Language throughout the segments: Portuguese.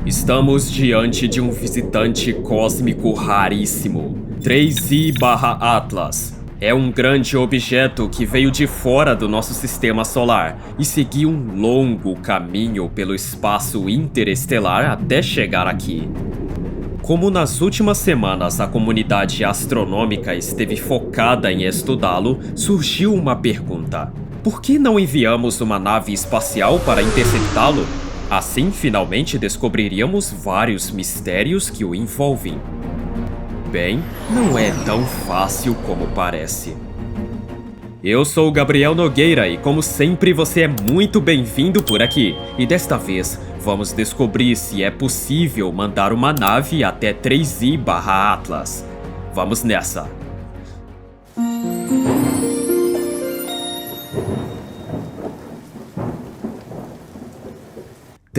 Estamos diante de um visitante cósmico raríssimo, 3I/Atlas. É um grande objeto que veio de fora do nosso sistema solar e seguiu um longo caminho pelo espaço interestelar até chegar aqui. Como nas últimas semanas a comunidade astronômica esteve focada em estudá-lo, surgiu uma pergunta: por que não enviamos uma nave espacial para interceptá-lo? Assim, finalmente descobriríamos vários mistérios que o envolvem. Bem, não é tão fácil como parece. Eu sou o Gabriel Nogueira e, como sempre, você é muito bem-vindo por aqui. E desta vez, vamos descobrir se é possível mandar uma nave até 3I/Atlas. Vamos nessa!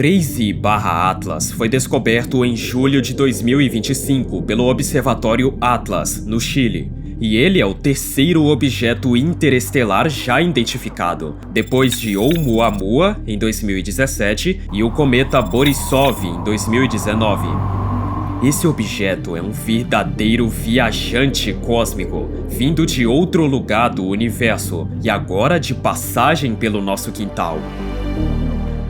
O 3I/Atlas foi descoberto em julho de 2025 pelo Observatório Atlas, no Chile. E ele é o terceiro objeto interestelar já identificado, depois de Oumuamua, em 2017, e o cometa Borisov, em 2019. Esse objeto é um verdadeiro viajante cósmico, vindo de outro lugar do universo e agora de passagem pelo nosso quintal.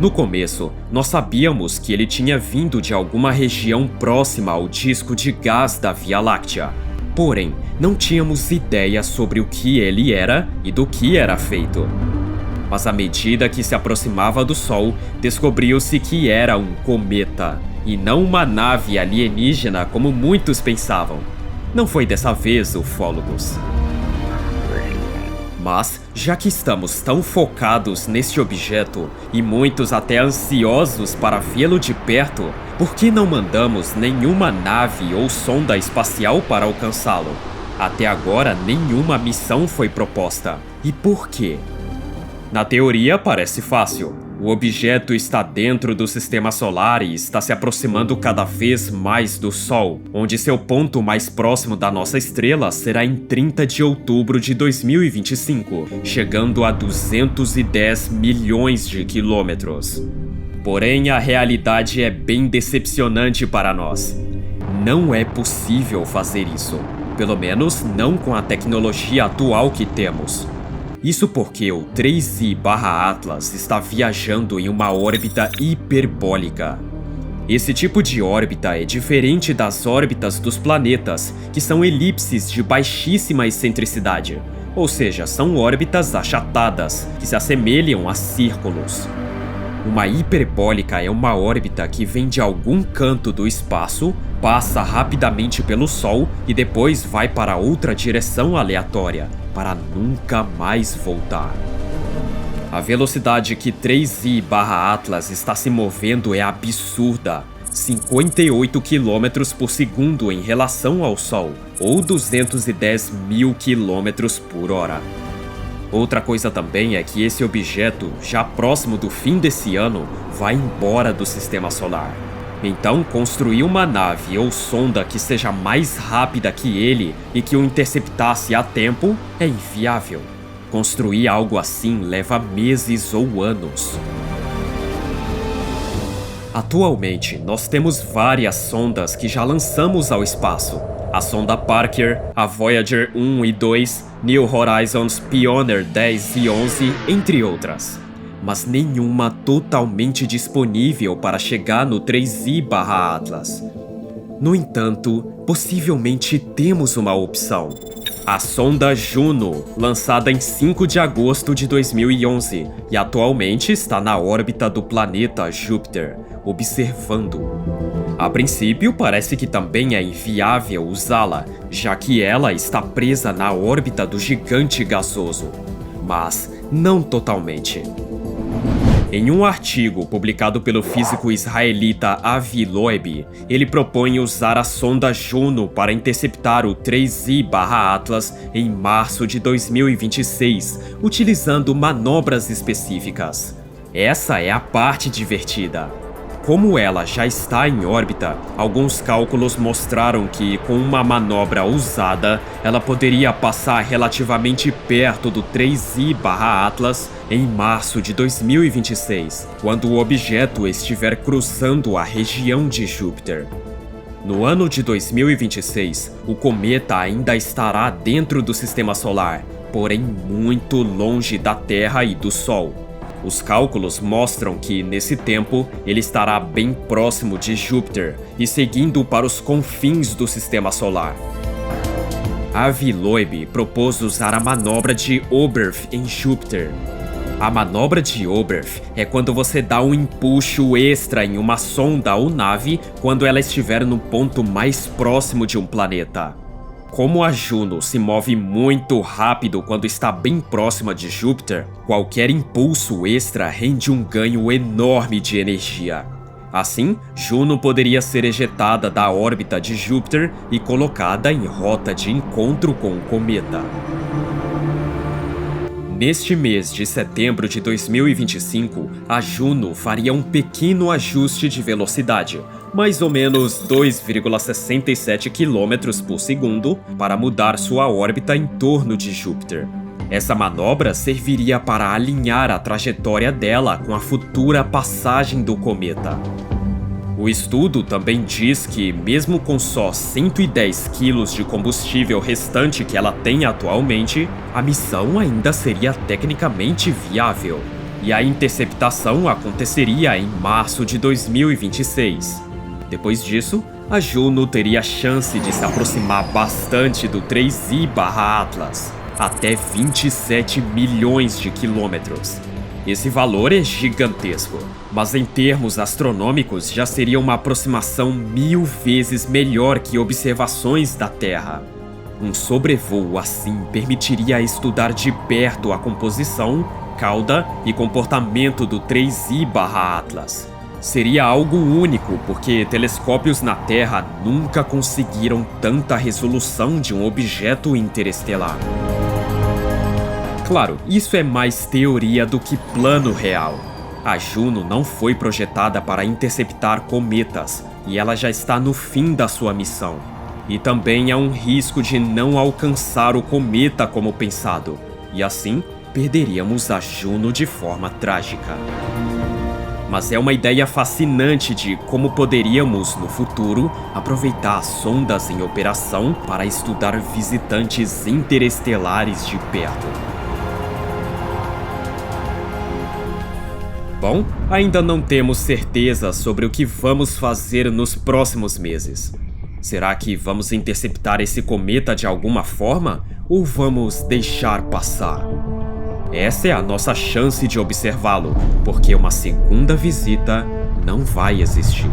No começo, nós sabíamos que ele tinha vindo de alguma região próxima ao disco de gás da Via Láctea. Porém, não tínhamos ideia sobre o que ele era e do que era feito. Mas à medida que se aproximava do Sol, descobriu-se que era um cometa, e não uma nave alienígena como muitos pensavam. Não foi dessa vez, ufólogos. Mas, já que estamos tão focados neste objeto, e muitos até ansiosos para vê-lo de perto, por que não mandamos nenhuma nave ou sonda espacial para alcançá-lo? Até agora, nenhuma missão foi proposta. E por quê? Na teoria, parece fácil. O objeto está dentro do sistema solar e está se aproximando cada vez mais do Sol, onde seu ponto mais próximo da nossa estrela será em 30 de outubro de 2025, chegando a 210 milhões de quilômetros. Porém, a realidade é bem decepcionante para nós. Não é possível fazer isso, pelo menos não com a tecnologia atual que temos. Isso porque o 3I/Atlas está viajando em uma órbita hiperbólica. Esse tipo de órbita é diferente das órbitas dos planetas, que são elipses de baixíssima excentricidade, ou seja, são órbitas achatadas, que se assemelham a círculos. Uma hiperbólica é uma órbita que vem de algum canto do espaço, passa rapidamente pelo Sol e depois vai para outra direção aleatória, para nunca mais voltar. A velocidade que 3I/Atlas está se movendo é absurda, 58 km por segundo em relação ao Sol, ou 210 mil km por hora. Outra coisa também é que esse objeto, já próximo do fim desse ano, vai embora do sistema solar. Então, construir uma nave ou sonda que seja mais rápida que ele e que o interceptasse a tempo é inviável. Construir algo assim leva meses ou anos. Atualmente, nós temos várias sondas que já lançamos ao espaço. A sonda Parker, a Voyager 1 e 2, New Horizons Pioneer 10 e 11, entre outras. Mas nenhuma totalmente disponível para chegar no 3I/Atlas. No entanto, possivelmente temos uma opção. A sonda Juno, lançada em 5 de agosto de 2011, e atualmente está na órbita do planeta Júpiter, observando. A princípio, parece que também é inviável usá-la, já que ela está presa na órbita do gigante gasoso. Mas não totalmente. Em um artigo publicado pelo físico israelita Avi Loeb, ele propõe usar a sonda Juno para interceptar o 3I/Atlas em março de 2026, utilizando manobras específicas. Essa é a parte divertida. como ela já está em órbita, alguns cálculos mostraram que, com uma manobra ousada, ela poderia passar relativamente perto do 3I/Atlas em março de 2026, quando o objeto estiver cruzando a região de Júpiter. No ano de 2026, o cometa ainda estará dentro do Sistema Solar, porém muito longe da Terra e do Sol. Os cálculos mostram que, nesse tempo, ele estará bem próximo de Júpiter e seguindo para os confins do Sistema Solar. Avi Loeb propôs usar a manobra de Oberth em Júpiter. A manobra de Oberth é quando você dá um empuxo extra em uma sonda ou nave quando ela estiver no ponto mais próximo de um planeta. Como a Juno se move muito rápido quando está bem próxima de Júpiter, qualquer impulso extra rende um ganho enorme de energia. Assim, Juno poderia ser ejetada da órbita de Júpiter e colocada em rota de encontro com o cometa. Neste mês de setembro de 2025, a Juno faria um pequeno ajuste de velocidade, mais ou menos 2,67 km por segundo, para mudar sua órbita em torno de Júpiter. Essa manobra serviria para alinhar a trajetória dela com a futura passagem do cometa. O estudo também diz que, mesmo com só 110 quilos de combustível restante que ela tem atualmente, a missão ainda seria tecnicamente viável. E a interceptação aconteceria em março de 2026. Depois disso, a Juno teria chance de se aproximar bastante do 3I/Atlas, até 27 milhões de quilômetros. Esse valor é gigantesco, mas em termos astronômicos já seria uma aproximação 1000 vezes melhor que observações da Terra. Um sobrevoo assim permitiria estudar de perto a composição, cauda e comportamento do 3I/Atlas. Seria algo único, porque telescópios na Terra nunca conseguiram tanta resolução de um objeto interestelar. Claro, isso é mais teoria do que plano real. A Juno não foi projetada para interceptar cometas, e ela já está no fim da sua missão. E também há um risco de não alcançar o cometa como pensado, e assim perderíamos a Juno de forma trágica. Mas é uma ideia fascinante de como poderíamos, no futuro, aproveitar sondas em operação para estudar visitantes interestelares de perto. Bom, ainda não temos certeza sobre o que vamos fazer nos próximos meses. Será que vamos interceptar esse cometa de alguma forma ou vamos deixar passar? Essa é a nossa chance de observá-lo, porque uma segunda visita não vai existir.